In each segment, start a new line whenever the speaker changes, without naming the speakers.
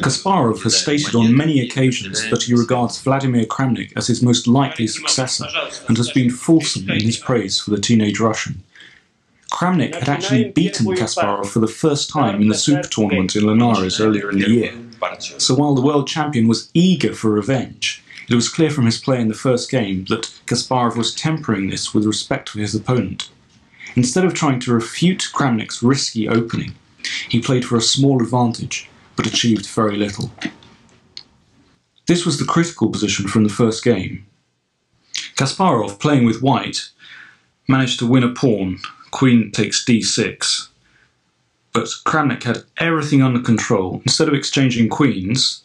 Kasparov has stated on many occasions that he regards Vladimir Kramnik as his most likely successor and has been fulsome in his praise for the teenage Russian. Kramnik had actually beaten Kasparov for the first time in the Super Tournament in Linares earlier in the year. So while the world champion was eager for revenge, it was clear from his play in the first game that Kasparov was tempering this with respect for his opponent. Instead of trying to refute Kramnik's risky opening, he played for a small advantage, but achieved very little. This was the critical position from the first game. Kasparov, playing with white, managed to win a pawn. Queen takes d6, but Kramnik had everything under control. Instead of exchanging queens,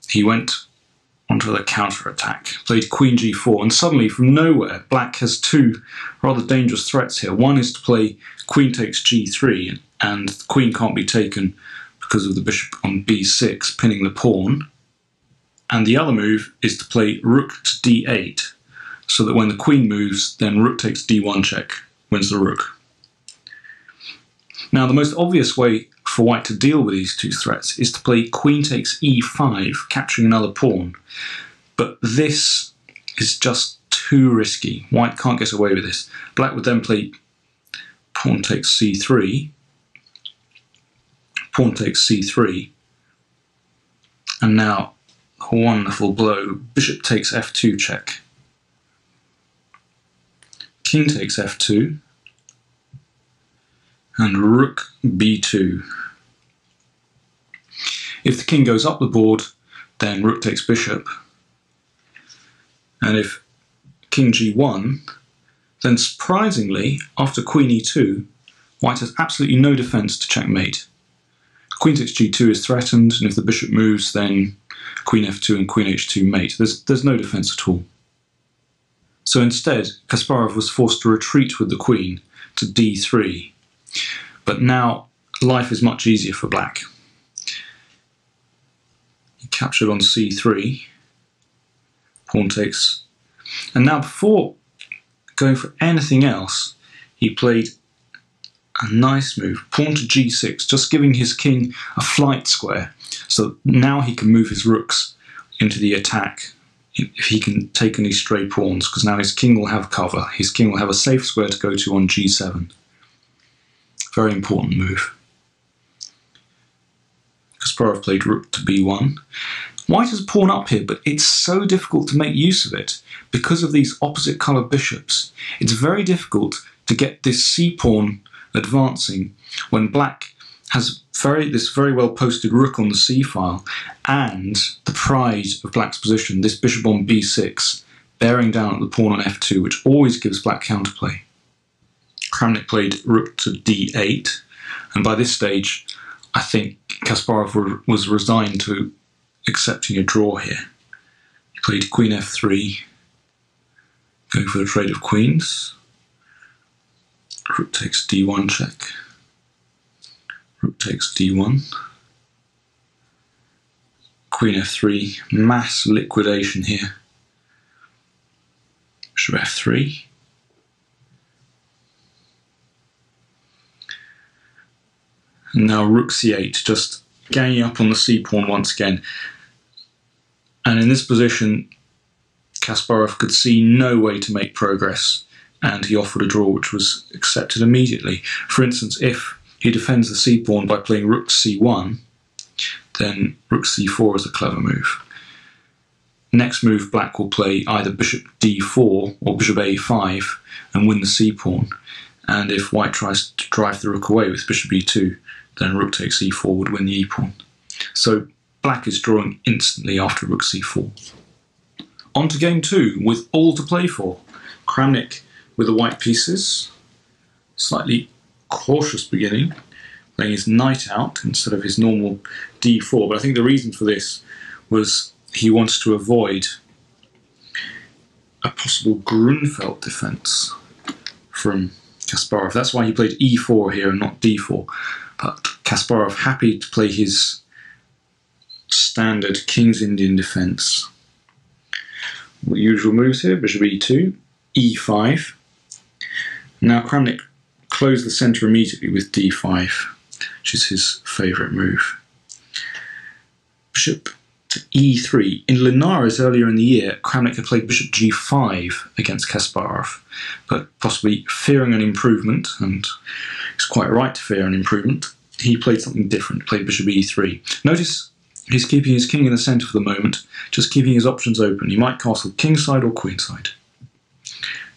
he went onto the counter-attack, played queen g4, and suddenly, from nowhere, black has two rather dangerous threats here. One is to play queen takes g3, and the queen can't be taken because of the bishop on b6, pinning the pawn. And the other move is to play rook to d8, so that when the queen moves, then rook takes d1 check, wins the rook. Now, the most obvious way for white to deal with these two threats is to play queen takes e5, capturing another pawn. But this is just too risky. White can't get away with this. Black would then play pawn takes c3, pawn takes c3, and now a wonderful blow. Bishop takes f2 check. King takes f2, and rook b2. If the king goes up the board, then rook takes bishop, and if king g1, then surprisingly, after queen e2, white has absolutely no defence to checkmate. Queen takes g2 is threatened, and if the bishop moves, then queen f2 and queen h2 mate. There's no defence at all. So instead, Kasparov was forced to retreat with the queen to d3. But now life is much easier for black. He captured on c3, pawn takes, and now before going for anything else, he played a nice move, pawn to g6, just giving his king a flight square, so now he can move his rooks into the attack if he can take any stray pawns, because now his king will have cover. His king will have a safe square to go to on g7. Very important move. Kasparov played rook to b1. White has a pawn up here, but it's so difficult to make use of it because of these opposite coloured bishops. It's very difficult to get this c-pawn advancing when black has this very well posted rook on the c-file, and the pride of black's position, this bishop on b6, bearing down at the pawn on f2, which always gives black counterplay. Kramnik played rook to d8, and by this stage I think Kasparov was resigned to accepting a draw here. He played queen f3, going for the trade of queens. Rook takes d1 check. Rook takes d1. Queen f3, mass liquidation here. Bishop f3. And now rook c8, just ganging up on the c-pawn once again. And in this position, Kasparov could see no way to make progress, and he offered a draw which was accepted immediately. For instance, if he defends the c-pawn by playing rook c1, then rook c4 is a clever move. Next move, black will play either bishop d4 or bishop a5 and win the c-pawn. And if white tries to drive the rook away with bishop e2, then rook takes e4 would win the e-pawn. So black is drawing instantly after rook c4. On to game 2 with all to play for. Kramnik with the white pieces, slightly cautious beginning, playing his knight out instead of his normal d4, but I think the reason for this was he wanted to avoid a possible Grunfeld defense from Kasparov. That's why he played e4 here and not d4, but Kasparov happy to play his standard King's Indian defense. The usual moves here, bishop e2, e5. Now Kramnik closed the centre immediately with d5, which is his favourite move. Now, bishop to e3. In Linares earlier in the year, Kramnik had played bishop g5 against Kasparov, but possibly fearing an improvement, and he's quite right to fear an improvement, he played something different, played bishop e3. Notice he's keeping his king in the centre for the moment, just keeping his options open. He might castle kingside or queenside.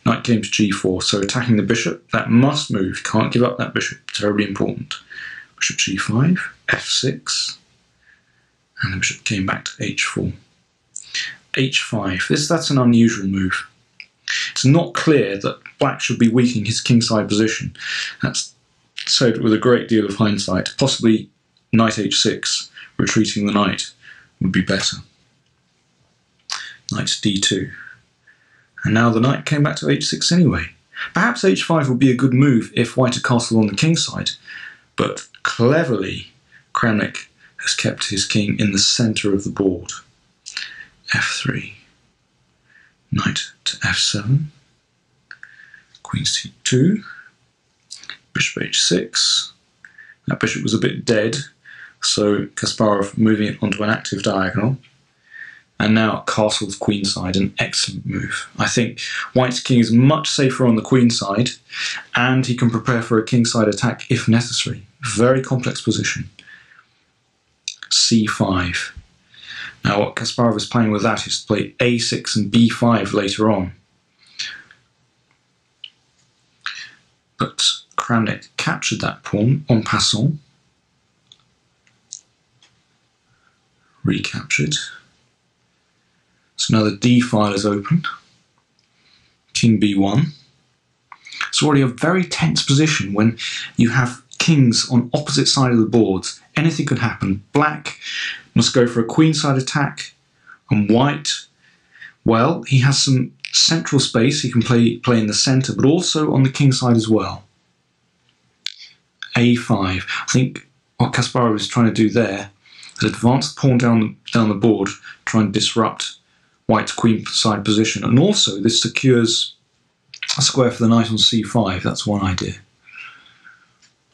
Knight came to g4, so attacking the bishop, that must move, can't give up that bishop, terribly important. Bishop g5, f6, and the bishop came back to h4. h5, that's an unusual move. It's not clear that black should be weakening his kingside position. That's said with a great deal of hindsight. Possibly knight h6, retreating the knight, would be better. Knight d2. And now the knight came back to h6 anyway. Perhaps h5 would be a good move if white had castled on the kingside, but cleverly Kramnik has kept his king in the centre of the board. f3, knight to f7, queen c2, bishop h6. That bishop was a bit dead, so Kasparov moving it onto an active diagonal. And now castles queenside, an excellent move. I think white's king is much safer on the queenside, and he can prepare for a kingside attack if necessary. Very complex position. c5. Now what Kasparov is playing with that is to play a6 and b5 later on. But Kramnik captured that pawn en passant. Recaptured. So now the d file is open. King b1. It's already a very tense position when you have kings on opposite side of the boards. Anything could happen. Black must go for a queenside attack, and white, well, he has some central space. He can play in the centre, but also on the king side as well. a5. I think what Kasparov is trying to do there is advance the pawn down the board, try and disrupt white's queenside position, and also this secures a square for the knight on c5. That's one idea.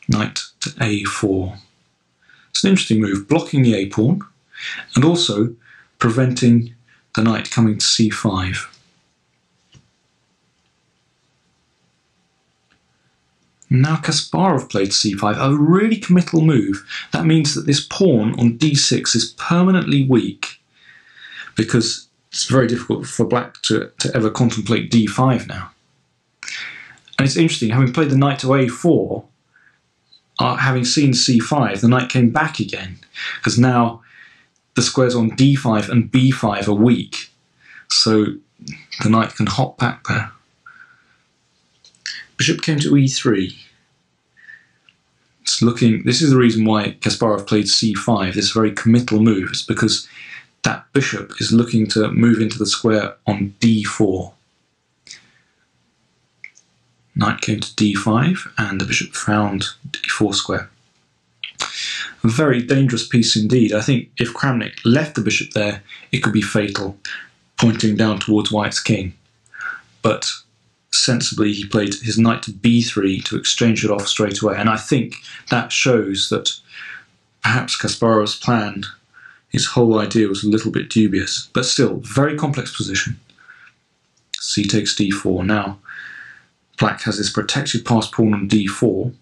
Knight to a4. It's an interesting move, blocking the a-pawn and also preventing the knight coming to c5. Now Kasparov played c5, a really committal move. That means that this pawn on d6 is permanently weak, because it's very difficult for black to ever contemplate d5 now. And it's interesting, having played the knight to a4, having seen c5, the knight came back again, because now the squares on d5 and b5 are weak, so the knight can hop back there. Bishop came to e3. It's looking. This is the reason why Kasparov played c5, this very committal move. It's because that bishop is looking to move into the square on d4. Knight came to d5, and the bishop found d4 square. A very dangerous piece indeed. I think if Kramnik left the bishop there, it could be fatal, pointing down towards white's king. But sensibly, he played his knight to b3 to exchange it off straight away, and I think that shows that perhaps Kasparov's plan, his whole idea, was a little bit dubious, but still, very complex position. C takes d4. Now, black has this protected passed pawn on d4,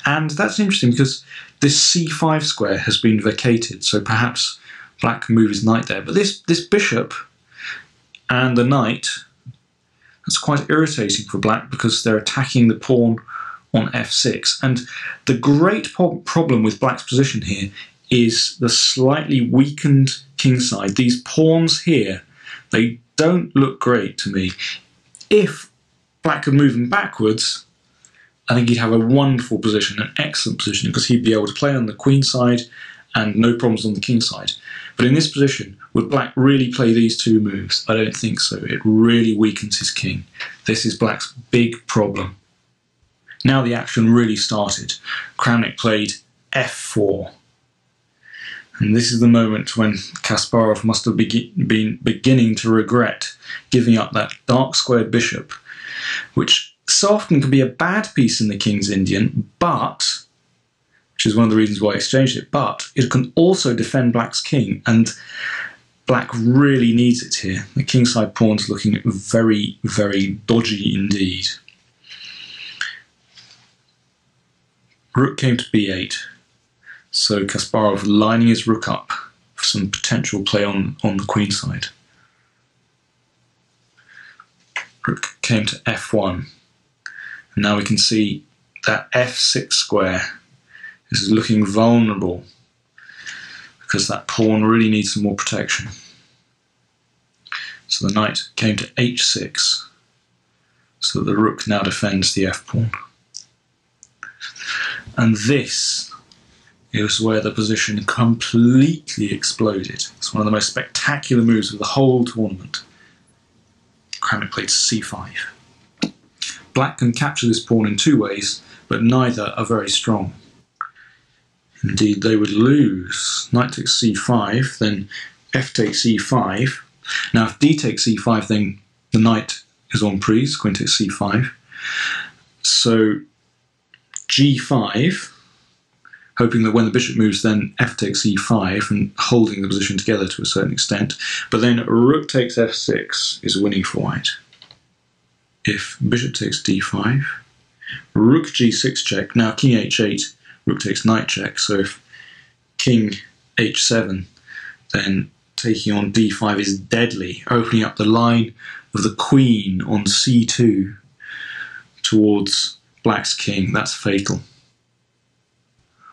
and that's interesting because this c5 square has been vacated, so perhaps black can move his knight there. But this bishop and the knight, that's quite irritating for black because they're attacking the pawn on f6. And the great problem with black's position here is the slightly weakened kingside. These pawns here, they don't look great to me. If black could move them backwards, I think he'd have a wonderful position, an excellent position, because he'd be able to play on the queen side and no problems on the king side. But in this position, would black really play these two moves? I don't think so. It really weakens his king. This is black's big problem. Now the action really started. Kramnik played f4. And this is the moment when Kasparov must have been beginning to regret giving up that dark squared bishop, which so often can be a bad piece in the King's Indian, but which is one of the reasons why I exchanged it, but it can also defend black's king, and black really needs it here. The kingside pawn's looking very, very dodgy indeed. Rook came to b8, so Kasparov lining his rook up for some potential play on the queen side. Rook came to f1, and now we can see that f6 square is looking vulnerable because that pawn really needs some more protection. So the knight came to h6, so the rook now defends the f-pawn. And this is where the position completely exploded. It's one of the most spectacular moves of the whole tournament. Kramnik played c5. Black can capture this pawn in two ways, but neither are very strong. Indeed, they would lose. Knight takes c5, then f takes e5. Now, if d takes e5, then the knight is en prise, queen takes c5. So g5, hoping that when the bishop moves, then f takes e5, and holding the position together to a certain extent. But then rook takes f6 is winning for white. If bishop takes d5, rook g6 check. Now king h8, rook takes knight check. So if king h7, then taking on d5 is deadly, opening up the line of the queen on c2 towards black's king. That's fatal.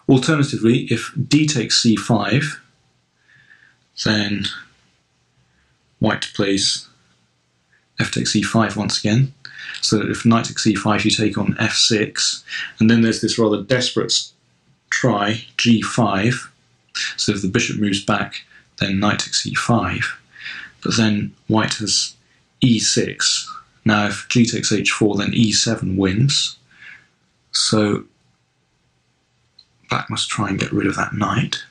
Alternatively, if d takes c5, then white plays f takes e5 once again. So that if knight takes e5, you take on f6, and then there's this rather desperate try, g5. So if the bishop moves back, then knight takes e5. But then white has e6. Now if g takes h4, then e7 wins. So black must try and get rid of that knight.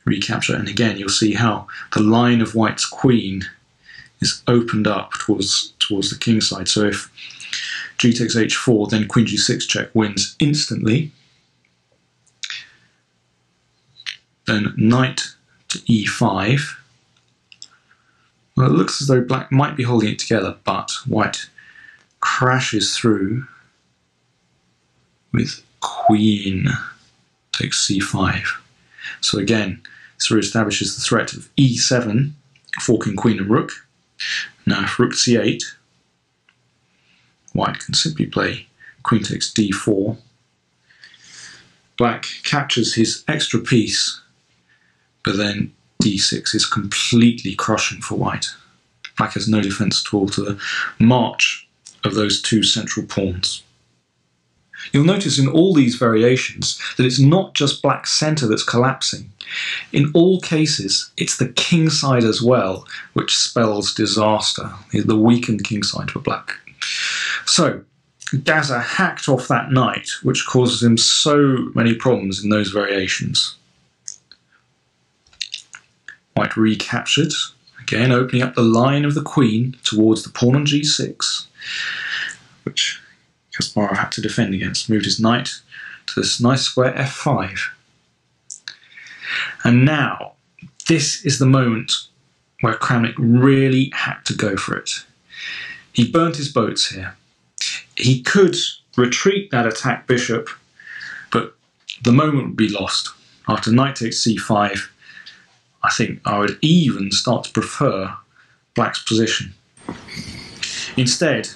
Recapture, and again you'll see how the line of white's queen is opened up towards the king side. So if g takes h4, then queen g6 check wins instantly. Then knight to e5. Well, it looks as though black might be holding it together, but white crashes through with queen takes c5. So again, this re-establishes the threat of e7, forking queen and rook. Now if rook c8, white can simply play queen takes d4. Black captures his extra piece, but then d6 is completely crushing for white. Black has no defense at all to the march of those two central pawns. You'll notice in all these variations that it's not just black's centre that's collapsing. In all cases, it's the king side as well, which spells disaster, the weakened king side for black. So, Gaza hacked off that knight, which causes him so many problems in those variations. White recaptured, again opening up the line of the queen towards the pawn on g6, which Kasparov had to defend against. Moved his knight to this nice square f5. And now, this is the moment where Kramnik really had to go for it. He burnt his boats here. He could retreat that attack bishop, but the moment would be lost. After knight takes c5, I think I would even start to prefer black's position. Instead,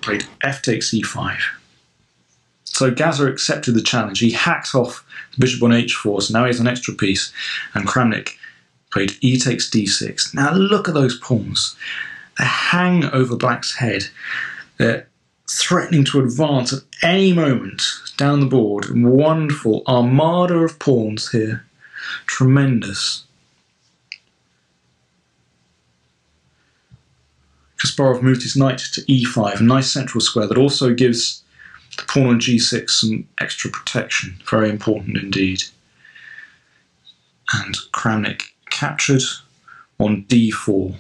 played f takes e5. So Gaza accepted the challenge. He hacked off the bishop on h4, so now he has an extra piece, and Kramnik played e takes d6. Now look at those pawns. They hang over black's head. They're threatening to advance at any moment down the board. Wonderful armada of pawns here. Tremendous. Kasparov moved his knight to e5, a nice central square that also gives the pawn on g6 some extra protection. Very important indeed. And Kramnik captured on d4.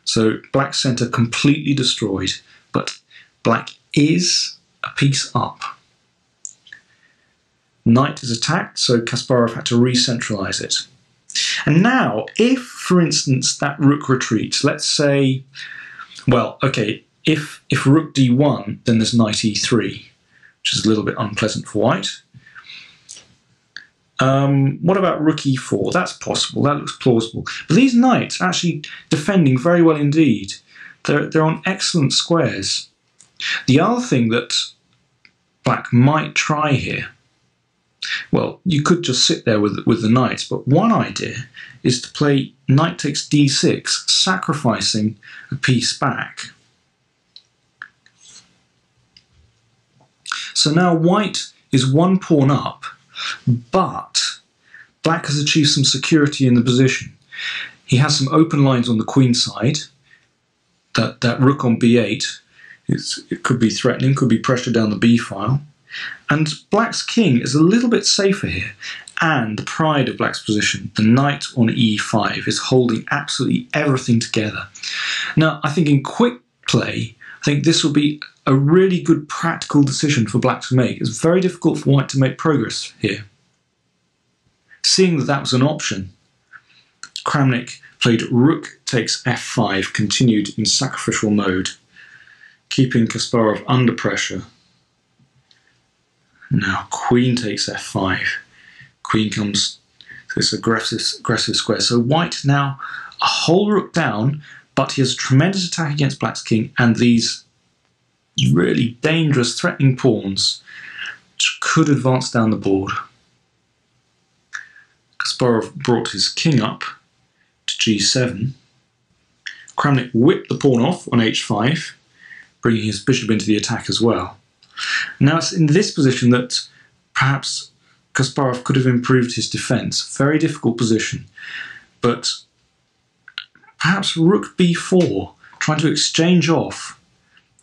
So black's centre completely destroyed, but black is a piece up. knight is attacked, so Kasparov had to re-centralize it. And now, if, for instance, that rook retreats, let's say, well, okay, if rook d1, then there's knight e3, which is a little bit unpleasant for white. What about rook e4? That's possible, that looks plausible. But these knights are actually defending very well indeed. They're on excellent squares. The other thing that black might try here, well, you could just sit there with the knights, but one idea is to play knight takes d6, sacrificing a piece back. So now white is one pawn up, but black has achieved some security in the position. He has some open lines on the queen side. That rook on b8, it could be threatening, could be pressure down the b file. And black's king is a little bit safer here. And the pride of black's position, the knight on e5, is holding absolutely everything together. Now, I think in quick play, I think this will be a really good practical decision for black to make. It's very difficult for white to make progress here. Seeing that that was an option, Kramnik played rook takes f5, continued in sacrificial mode, keeping Kasparov under pressure. Now queen takes f5. Queen comes to this aggressive square. So white now a whole rook down, but he has a tremendous attack against black's king and these really dangerous, threatening pawns which could advance down the board. Kasparov brought his king up to g7. Kramnik whipped the pawn off on h5, bringing his bishop into the attack as well. Now it's in this position that perhaps Kasparov could have improved his defence. Very difficult position. But perhaps rook b4, trying to exchange off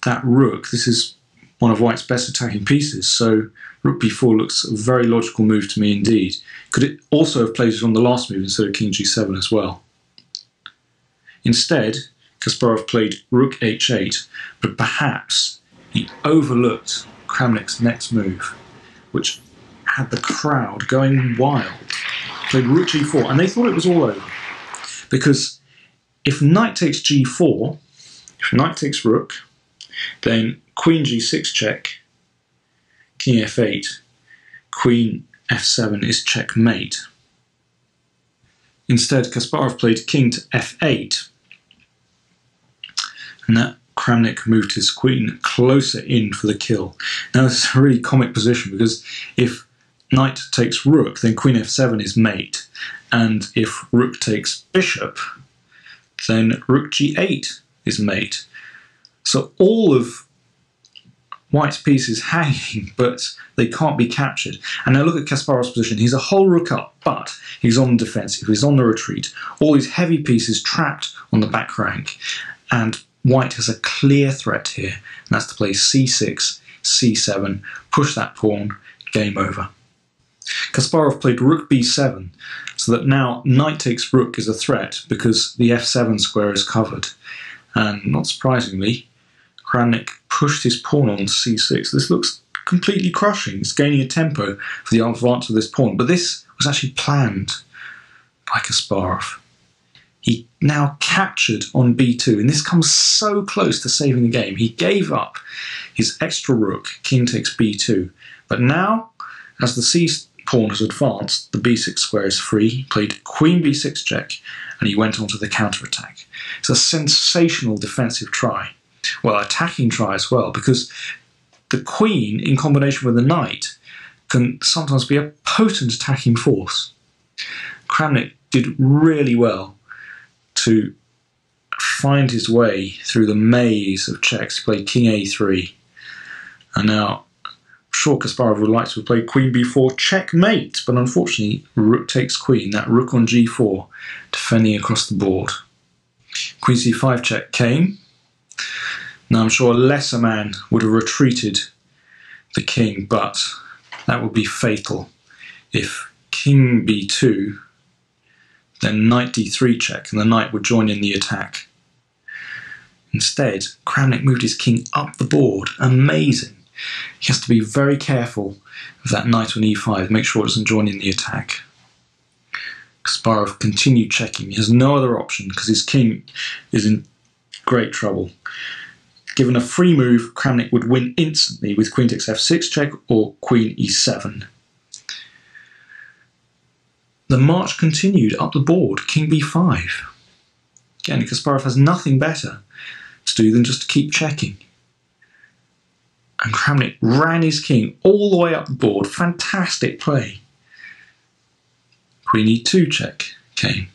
that rook. This is one of white's best attacking pieces, so rook b4 looks a very logical move to me indeed. Could it also have played it on the last move instead of king g7 as well? Instead, Kasparov played rook h8, but perhaps he overlooked Kramnik's next move, which had the crowd going wild. Played rook g4, and they thought it was all over. Because if knight takes g4, if knight takes rook, then queen g6 check, king f8, queen f7 is checkmate. Instead, Kasparov played king to f8, and that Kramnik moved his queen closer in for the kill. Now this is a really comic position because if knight takes rook, then queen f7 is mate, and if rook takes bishop, then rook g8 is mate. So all of white's pieces hanging, but they can't be captured. And now look at Kasparov's position. He's a whole rook up, but he's on the defensive, he's on the retreat. All these heavy pieces trapped on the back rank, and white has a clear threat here, and that's to play c6, c7, push that pawn, game over. Kasparov played rook b7, so that now knight takes rook is a threat because the f7 square is covered. And not surprisingly, Kramnik pushed his pawn on c6. This looks completely crushing. It's gaining a tempo for the advance of this pawn, but this was actually planned by Kasparov. He now captured on b2, and this comes so close to saving the game. He gave up his extra rook, king takes b2, but now, as the c pawn has advanced, the b6 square is free. He played queen b6 check, and he went on to the counterattack. It's a sensational defensive try. Well, attacking try as well, because the queen, in combination with the knight, can sometimes be a potent attacking force. Kramnik did really well to find his way through the maze of checks. He played king a3, and now I'm sure Kasparov would like to have played queen b4 checkmate, but unfortunately rook takes queen, that rook on g4 defending across the board. Queen c5 check came. Now I'm sure a lesser man would have retreated the king, but that would be fatal. If king b2, then knight d3 check, and the knight would join in the attack. Instead, Kramnik moved his king up the board. Amazing. He has to be very careful of that knight on e5, make sure it doesn't join in the attack. Kasparov continued checking. He has no other option because his king is in great trouble. Given a free move, Kramnik would win instantly with queen takes f6 check or queen e7. The march continued up the board, king b5. Again, Kasparov has nothing better to do than just to keep checking. And Kramnik ran his king all the way up the board. Fantastic play. Queen e2 check came.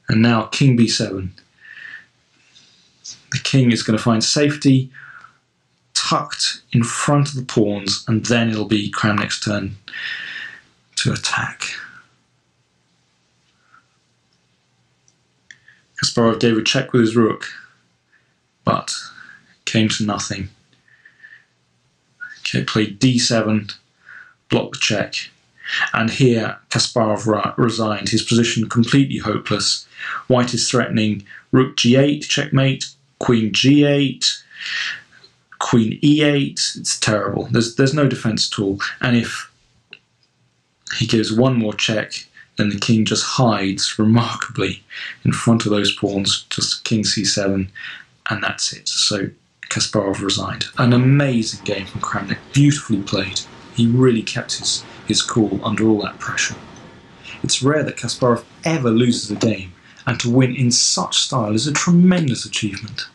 And now king b7. The king is going to find safety tucked in front of the pawns, and then it'll be Kramnik's turn to attack. Kasparov gave a check with his rook, but came to nothing. Okay, played d7, blocked the check, and here Kasparov resigned. His position completely hopeless. White is threatening rook g8, checkmate, queen g8, queen e8. It's terrible. There's no defense at all. And if he gives one more check, then the king just hides remarkably in front of those pawns, just king c7, and that's it. So Kasparov resigned. An amazing game from Kramnik, beautifully played. He really kept his cool under all that pressure. It's rare that Kasparov ever loses a game, and to win in such style is a tremendous achievement.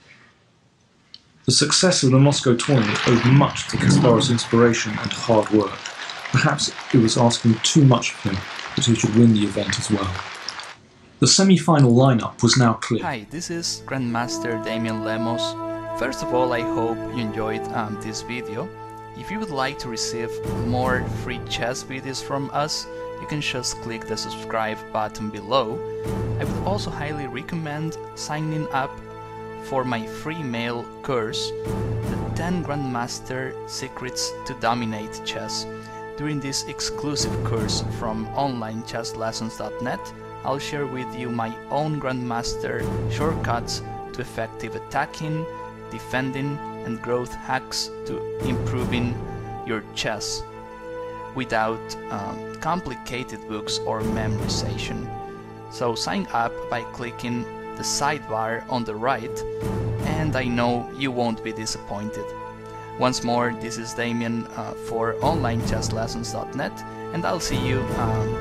The success of the Moscow tournament owed much to Kasparov's inspiration and hard work. Perhaps it was asking too much of him that he should win the event as well. The semi-final lineup was now clear.
Hi, this is Grandmaster Damian Lemos. First of all, I hope you enjoyed this video. If you would like to receive more free chess videos from us, you can just click the subscribe button below. I would also highly recommend signing up for my free mail course, the 10 Grandmaster Secrets to Dominate Chess. During this exclusive course from onlinechesslessons.net, I'll share with you my own Grandmaster shortcuts to effective attacking, defending, and growth hacks to improving your chess without complicated books or memorization. So sign up by clicking the sidebar on the right, and I know you won't be disappointed. Once more, this is Damian for onlinechesslessons.net, and I'll see you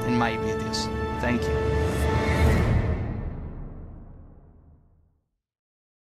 in my videos. Thank you.